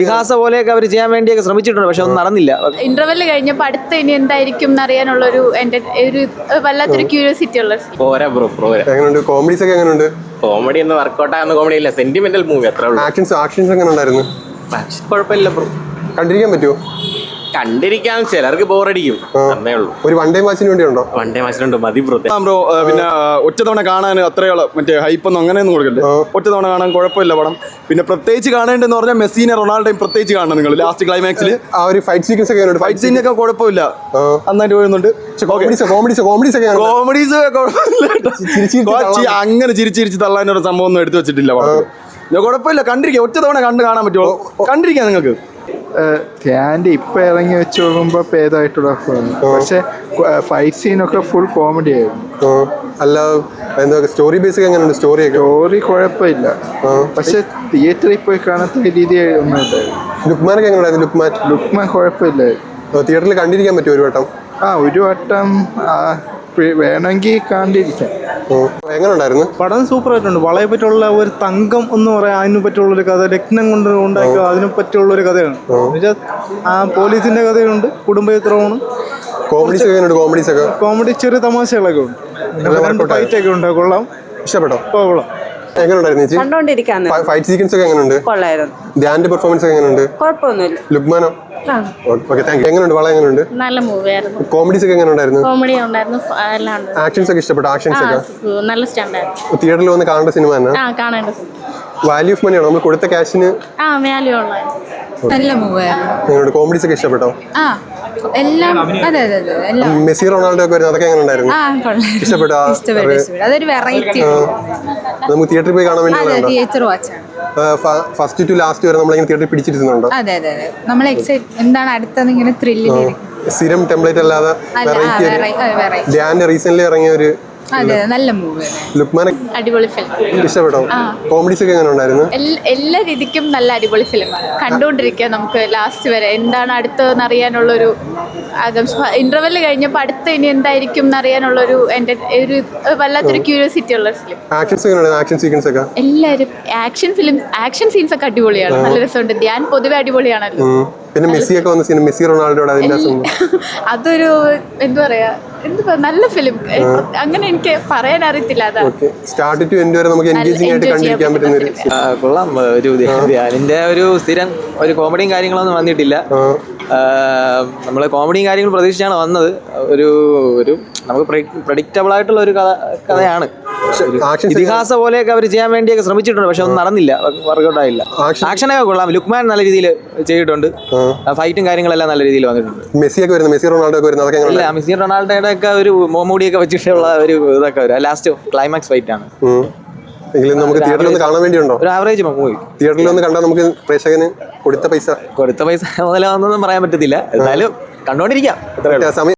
ഇതിഹാസ പോലെയൊക്കെ അവർ ചെയ്യാൻ വേണ്ടിയൊക്കെ ശ്രമിച്ചിട്ടുണ്ട്, പക്ഷെ ഒന്നും നടന്നില്ല. ഇന്റർവെല് കഴിഞ്ഞപ്പോൾ അടുത്ത ഇനി എന്തായിരിക്കും എന്നറിയാനുള്ളൊരു എന്റെ ഒരു വല്ലാത്തൊരു ക്യൂരിയോസിറ്റി ഉള്ള. എങ്ങനെയുണ്ട്? കോമഡീസ് ഒക്കെ എങ്ങനെയുണ്ട്? കോമഡി ഒന്നും വർക്കൗട്ട് ആകുന്ന കോമഡി ഇല്ല, സെന്റിമെന്റൽ മൂവി അത്ര ഉള്ളൂ. ആക്ഷൻസ് എങ്ങനെ ഉണ്ടായിരുന്നു? കുഴപ്പമില്ല ബ്രോ, കണ്ടിരിക്കാൻ പറ്റുമോ? കണ്ടിരിക്കാൻ ചിലർക്ക് ബോറടിക്കും, എന്നേ ഉള്ളൂ. ഒരു വൺ ഡേ മാച്ചിന് വേണ്ടിയുണ്ടോ? വൺ ഡേ മാച്ചിനുണ്ട്, മതി ബ്രോ. പിന്നെ ഒറ്റ തവണ കാണാൻ അത്രയുള്ള മറ്റേ ഹൈപ്പൊന്നും അങ്ങനെയൊന്നും കൊടുക്കല്ലേ. ഒറ്റ തവണ കാണാൻ കുഴപ്പമില്ല പടം. പിന്നെ പ്രത്യേകിച്ച് കാണേണ്ടതെന്ന് പറഞ്ഞാൽ മെസ്സിനെ റൊണാൾഡോയും പ്രത്യേകിച്ച് കാണണം നിങ്ങൾ. ലാസ്റ്റ് ക്ലൈമാക്സിൽ ആ ഒരു ഫൈറ്റ് സീക്വൻസ് ഒക്കെ ഫൈറ്റ് സീനൊക്കെ കുഴപ്പമില്ല, നന്നായിട്ട് വരുന്നുണ്ട്. അങ്ങനെ ചിരിച്ചിരിച്ച് തള്ളാനൊരു സംഭവം ഒന്നും എടുത്തു വെച്ചിട്ടില്ല പടത്തിൽ. കുഴപ്പമില്ല, കണ്ടിരിക്കുക. ഒറ്റ തവണ കാണാൻ പറ്റുമോ? കണ്ടിരിക്കാം നിങ്ങൾക്ക്. ധ്യാൻ്റെ ഇപ്പം ഇറങ്ങി വെച്ച് നോക്കുമ്പോൾ ഭേദമായിട്ടുള്ള പക്ഷെ ഫൈറ്റ് സീനൊക്കെ ഫുൾ കോമഡി ആയിരുന്നു. അല്ല എന്താ സ്റ്റോറി ബേസ് എങ്ങനെയുണ്ട്? സ്റ്റോറി കുഴപ്പമില്ല, പക്ഷെ തിയേറ്ററിൽ പോയി കാണാത്ത രീതി ഒന്നും ഇല്ലായിരുന്നു. ലുക്മാനൊക്കെ എങ്ങനെയുണ്ടായിരുന്നു? ലുക്മാൻ കുഴപ്പമില്ലായിരുന്നു. തിയേറ്ററിൽ കണ്ടിരിക്കാൻ പറ്റുമോ ഒരു വട്ടം? ഒരു വട്ടം വേണമെങ്കിൽ കണ്ടിരിക്കാം. എങ്ങനെ ഉണ്ടായിരുന്നു പടം? സൂപ്പർ ആയിട്ടുണ്ട്. വളയെ പറ്റിയുള്ള ഒരു തങ്കം എന്ന് പറയാൻ അതിനെ പറ്റിയുള്ളൊരു കഥ, രത്നം കൊണ്ട് ഉണ്ടാക്കിയ അതിനെ പറ്റിയുള്ളൊരു കഥയാണ്. ആ പോലീസിന്റെ കഥയുണ്ട്, കുടുംബചിത്രമാണ്. കോമഡി ചെറിയ തമാശകളൊക്കെ ഉണ്ട്, രണ്ട് ഫൈറ്റ് ഒക്കെ ഉണ്ട്. കൊള്ളാം, ഇഷ്ടപ്പെട്ടോ? കൊള്ളാം. എങ്ങനെയുണ്ടായിരുന്നു? ഫൈറ്റ് സീക്വൻസ് ഒക്കെ എങ്ങനെയുണ്ട്? ധ്യാന്റെ പെർഫോമൻസ് ഒക്കെ എങ്ങനെയുണ്ട്? കുഴപ്പമൊന്നുമില്ല. ലുക്മാനോ? Okay, thank you. എങ്ങനെയുണ്ട്? വള എങ്ങനെയുണ്ട്? നല്ല മൂവിയായിരുന്നു. കോമഡീസ് ഒക്കെ എങ്ങനെ ഉണ്ടായിരുന്നു? കോമഡി ഉണ്ടായിരുന്നു, എല്ലാം ആക്ഷൻസ് ഒക്കെ ഇഷ്ടപ്പെട്ടു? ആക്ഷൻസ് ഒക്കെ നല്ല സ്റ്റാൻഡായിരുന്നു. തിയേറ്ററിൽ വന്ന് കാണേണ്ട സിനിമ തന്നെ. കാണേണ്ട വാല്യൂ ഓഫ് മണിയാണോ നമ്മൾ കൊടുത്ത ക്യാഷിന്? വാല്യൂ ഉള്ള നല്ല മൂവിയായിരുന്നു. കോമഡീസ് ഒക്കെ ഇഷ്ടപ്പെട്ടോ? എല്ലാം. അതെ അതെ അതെ, എല്ലാം. മെസ്സി റൊണാൾഡോ ഒക്കെ വരുന്നത്, അതൊക്കെ എങ്ങനെ ഉണ്ടായിരുന്നു? ഇഷ്ടപ്പെട്ടോ? അതൊരു വെറൈറ്റി. നമുക്ക് തിയേറ്ററിൽ പോയി കാണാൻ വേണ്ടി തിയേറ്റർ വാച്ചാണ്. ഫസ്റ്റ് ടു ലാസ്റ്റ് വരെ നമ്മളിങ്ങനെ തിയേറ്ററിൽ പിടിച്ചിരുന്നുണ്ടോ? അതെ അതെ അതെ, നമ്മൾ എന്താണ് അടുത്തത് ഇങ്ങനെ ത്രില്ലിൽ സ്ഥിരം ടെംപ്ലേറ്റ് അല്ലാതെ വെറൈറ്റി. ധ്യാൻ റീസെന്റ് ഇറങ്ങിയ ഒരു നല്ല മൂവി. ലുക്മാനെ അടിപൊളി ഫിലിം. ഇഷ്ടപ്പെട്ടോ? കോമഡീസ് ഒക്കെ എങ്ങനെ ഉണ്ടായിരുന്നു? എല്ലാ രീതിക്കും നല്ല അടിപൊളി ഫിലിമാണ്. കണ്ടുകൊണ്ടിരിക്കുക നമുക്ക് ലാസ്റ്റ് വരെ എന്താണ് അടുത്തതെന്ന് അറിയാനുള്ളൊരു ആകാംക്ഷ. ഇന്റർവെല് കഴിഞ്ഞപ്പോൾ അടുത്ത ഇനി എന്തായിരിക്കും എന്നറിയാനുള്ളൊരു എന്റെ ഒരു വല്ലാത്തൊരു ക്യൂരിയോസിറ്റി ഉള്ള ഫിലിം. ആക്ഷൻ സീക്വൻസ് ഒക്കെ എല്ലാവരും ആക്ഷൻ സീൻസ് ഒക്കെ അടിപൊളിയാണ്, നല്ല രസമുണ്ട്. ധ്യാൻ പൊതുവെ അടിപൊളിയാണല്ലോ. പിന്നെ മെസ്സി ഒക്കെ വന്ന സീൻ, മെസ്സി റൊണാൾഡോയുടെ അതൊരു എന്താ പറയാ, നല്ല ഫിലിം. അങ്ങനെ എനിക്ക് പറയാൻ അറിയത്തില്ല. സ്റ്റാർട്ട് ടു എൻഡ് വരെ നമുക്ക് എൻഗേജിംഗ് ആയിട്ട് കണ്ടിരിക്കാൻ പറ്റുന്ന കൊള്ളാം. ഒരു ധ്യാനിന്റെ ഒരു സ്ഥിരം ഒരു കോമഡിയും കാര്യങ്ങളൊന്നും വന്നിട്ടില്ല. നമ്മൾ കോമഡിയും കാര്യങ്ങളും പ്രതീക്ഷിച്ചാണ് വന്നത്. ഒരു നമുക്ക് പ്രഡിക്റ്റബിൾ ആയിട്ടുള്ള ഒരു കഥയാണ്. ഇതിഹാസ പോലെയൊക്കെ അവർ ചെയ്യാൻ വേണ്ടിയൊക്കെ ശ്രമിച്ചിട്ടുണ്ട്, പക്ഷെ ഒന്നും നടന്നില്ല, വർക്കൗട്ട് ആയില്ല. ആക്ഷനൊക്കെ കൊള്ളാം. ലുക്മാൻ നല്ല രീതിയിൽ ചെയ്തിട്ടുണ്ട്. ഫൈറ്റും കാര്യങ്ങളെല്ലാം നല്ല രീതിയിൽ വന്നിട്ടുണ്ട്. മെസ്സി റൊണാൾഡോ ഒക്കെ ഇല്ല, മെസ്സി റൊണാൾഡോയുടെ ഒക്കെ ഒരു മോമൂടിയൊക്കെ വെച്ചിട്ടുള്ള ഒരു ഇതൊക്കെ വരും. ലാസ്റ്റ് ക്ലൈമാക്സ് ഫൈറ്റ് ആണ്. നമുക്ക് തിയേറ്ററിൽ ഒന്ന് കാണാൻ വേണ്ടിയുണ്ടോ? ഒരു ആവറേജ് മൂവി. തിയേറ്ററിൽ ഒന്ന് കണ്ടാൽ നമുക്ക് പ്രേക്ഷകന് കൊടുത്ത പൈസ മുതലാവുന്നൊന്നും പറയാൻ പറ്റത്തില്ല. എന്നാലും കണ്ടോണ്ടിരിക്കാം.